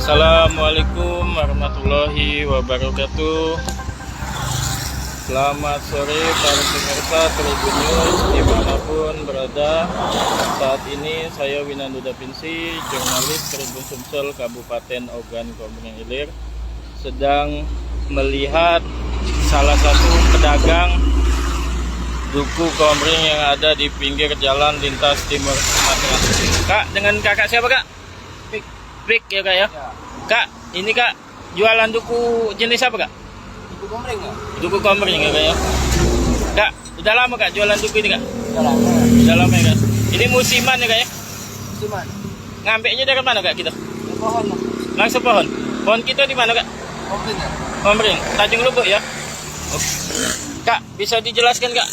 Assalamualaikum warahmatullahi wabarakatuh. Selamat sore para pemirsa Tribun News dimanapun berada. Saat ini saya Winandu Dapinsi, jurnalis Tribun Sumsel Kabupaten Ogan Komering Ilir, sedang melihat salah satu pedagang duku komering yang ada di pinggir jalan lintas timur Sumatera. Kak, dengan kakak siapa kak? Pik ya kak ya? Kak, ini kak jualan duku jenis apa kak? Duku komering ya? Duku komering ya kak ya? Kak, udah lama kak jualan duku ini kak? Udah lama. Udah lama ya kak? Ini musiman ya kak ya? Musiman. Ngambilnya dari mana kak kita? Di pohon lah. Langsung pohon? Pohon kita di mana kak? Komering ya? Komering, Tanjung Lubuk ya? Oh. Kak, bisa dijelaskan kak?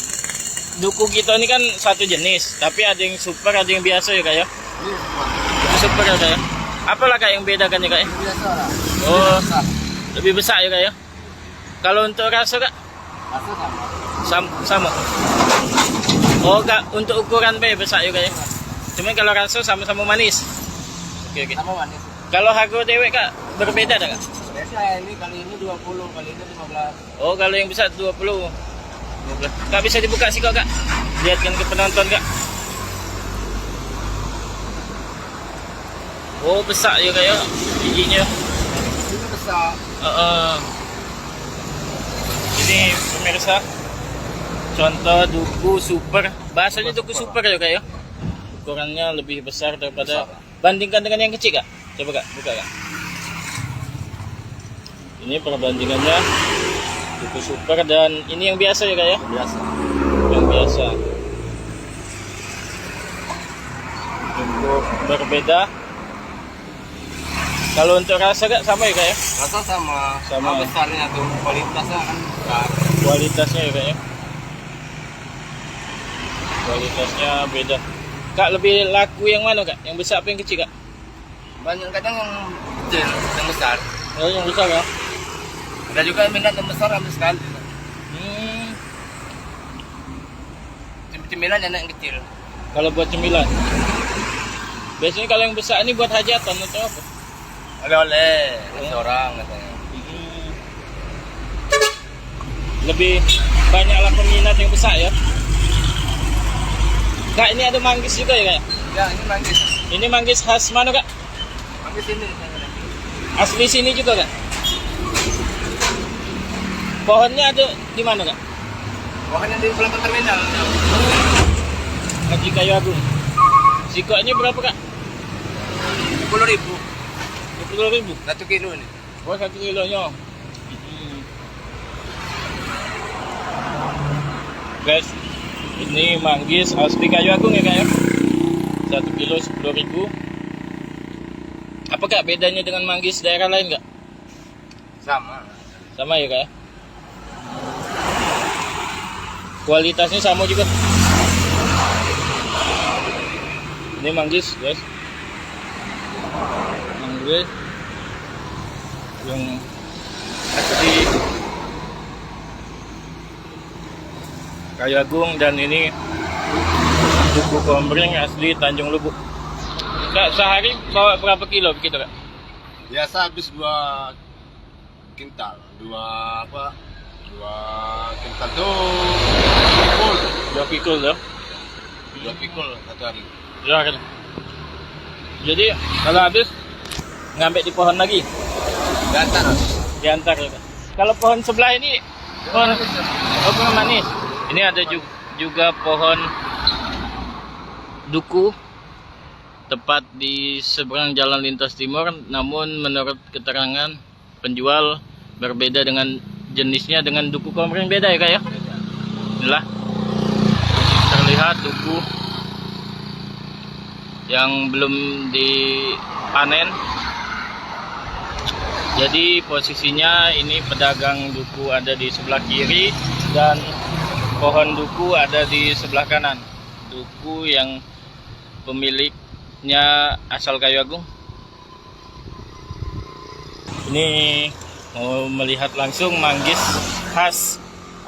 Duku kita ini kan satu jenis, tapi ada yang super, ada yang biasa ya kak ya? Ini Super ya kak ya? Apalah kak yang bedakan ya kak ya? biasa lah. Oh, Besar. lebih besar ya kak ya? Kalau untuk rasa kak? Rasa sama. Sama. Oh kak, untuk ukuran besar ya kak ya? Cuma kalau rasa sama-sama manis. Oke. Sama manis. Kalau harga dewek kak berbeda tak kak? Biasa ini kali ini 20, kali ini 15. Oh kalau yang besar 20. Kak bisa dibuka sih kok kak? Lihatkan ke penonton kak. Oh besar ya kak ya giginya. Ini besar. Ini pemirsa, contoh duku super. Bahasanya duku super ya kak ya? Ukurannya lebih besar daripada bandingkan dengan yang kecil kak. Coba kak buka kak. Ini perbandingannya duku super dan ini yang biasa ya kak ya? Biasa. Yang biasa. Cukup berbeda. Kalau untuk rasa kak sama ya kak ya? Rasa sama. Sama. Besarnya tuh kualitasnya kan besar. Kualitasnya ya kak ya? Kualitasnya beda. Kak lebih laku yang mana kak? Yang besar apa yang kecil kak? Banyak kadang yang kecil, yang besar. Oh yang besar kak? Ada juga yang minat yang besar ambil sekali. Cemilan enak yang kecil. Kalau buat cemilan. Biasanya kalau yang besar ini buat hajatan atau apa? Oleh-oleh restoran katanya. Lebih banyaklah peminat yang besar ya. Kak ini ada manggis juga ya kak? Ya ini manggis. Ini manggis khas mana kak? Manggis ini. Asli sini juga kak? Pohonnya ada di mana kak? Pohonnya di belakang terminal. Haji Kayu Agung. Sikoknya berapa kak? 10.000. 10.000. 1 kilo ini. Oh 1 kilonya. Guys, ini manggis asli Kayu Agung ya kak ya? 1 kilo 10.000. Apa kak bedanya dengan manggis daerah lain kak? Sama. Sama ya kak ya? Kualitasnya sama juga. Ini manggis guys. Manggis yang asli Kayu Agung dan ini duku komering asli Tanjung Lubuk. Kak sehari bawa berapa kilo begitu kak? Biasa habis 2 kintal. 2 kintal tuh pikul. 2 pikul ya? 2 pikul satu hari. Ya kan. Jadi kalau habis ngambil di pohon lagi? Gantar. Diantar ya kak. Kalau pohon sebelah ini pohon pohon manis. Ini ada juga pohon duku tepat di seberang jalan lintas timur, namun menurut keterangan penjual berbeda dengan jenisnya dengan duku komering beda ya kak ya? Inilah terlihat duku yang belum dipanen. Jadi posisinya ini pedagang duku ada di sebelah kiri dan pohon duku ada di sebelah kanan. Duku yang pemiliknya asal Kayu Agung. Ini mau melihat langsung manggis khas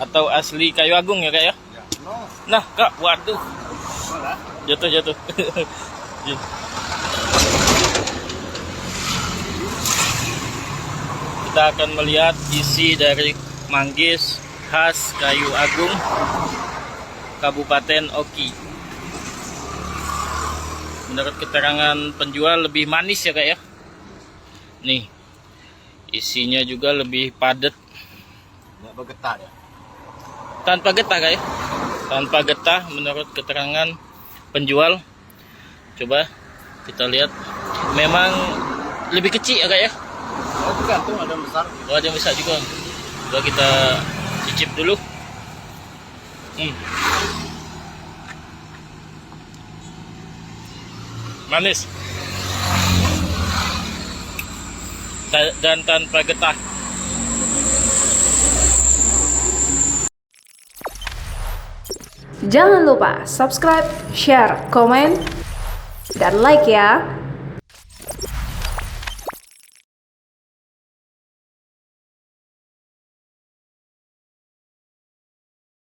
atau asli kayu agung ya kak ya? Ya. No. Nah kak, waduh, Malah. jatuh. Kita akan melihat isi dari manggis khas kayu agung Kabupaten Oki. Menurut keterangan penjual lebih manis ya kak ya. Nih, isinya juga lebih padat. Nggak bergetar ya. Tanpa getah kak ya. Tanpa getah menurut keterangan penjual. Coba kita lihat. Memang lebih kecil ya kak ya. Oh, tergantung ada yang besar. Oh, ada yang besar juga. Coba kita cicip dulu. Manis. Dan tanpa getah. Jangan lupa subscribe, share, komen, dan like ya.